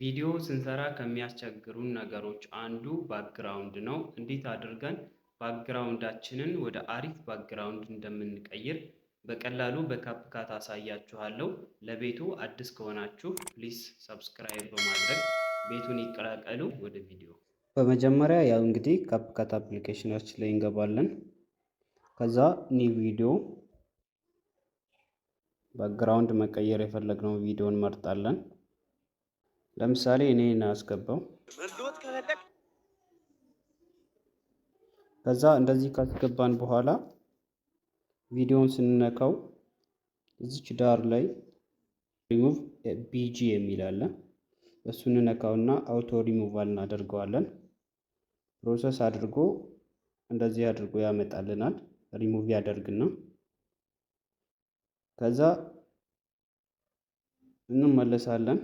ቪዲዮ ስንሰራ ከሚያስቸግሩን ነገሮች አንዱ ባክግራውንድ ነው። እንዴት አድርገን ባክግራውንዳችንን ወደ አሪፍ ባክግራውንድ እንደምንቀይር በቀላሉ በካፕካት አሳያችኋለሁ። ለቤቱ አዲስ ከሆናችሁ ፕሊስ ሰብስክራይብ በማድረግ ቤቱን ይቀላቀሉ። ወደ ቪዲዮ በመጀመሪያ ያው እንግዲህ ካፕካት አፕሊኬሽናችን ላይ እንገባለን። ከዛ ኒው ቪዲዮ ባክግራውንድ መቀየር የፈለግነው ቪዲዮ እንመርጣለን። ለምሳሌ እኔ አስገባው። ከዛ እንደዚህ ካስገባን በኋላ ቪዲዮውን ስንነካው እዚች ዳር ላይ ሪሙቭ ቢጂ የሚል አለ። እሱን እንነካውና አውቶ ሪሙቫል እናደርገዋለን። ፕሮሰስ አድርጎ እንደዚህ አድርጎ ያመጣልናል። ሪሙቭ ያደርግና ከዛ እንመለሳለን።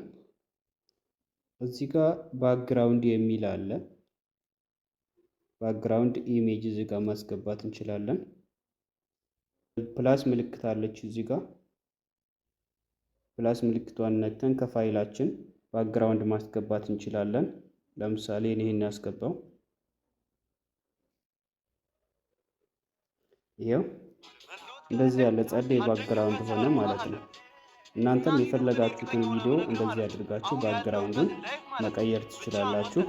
እዚህ ጋር ባክግራውንድ የሚል አለ። ባክግራውንድ ኢሜጅ እዚህ ጋር ማስገባት እንችላለን። ፕላስ ምልክት አለች እዚህ ጋር ፕላስ ምልክቷን ነክተን ከፋይላችን ባክግራውንድ ማስገባት እንችላለን። ለምሳሌ እኔ ይሄን ያስገባው ይሄው እንደዚህ ያለ ጸዴ ባክግራውንድ ሆነ ማለት ነው። እናንተም የፈለጋችሁትን ቪዲዮ እንደዚህ አድርጋችሁ ባክግራውንዱን መቀየር ትችላላችሁ።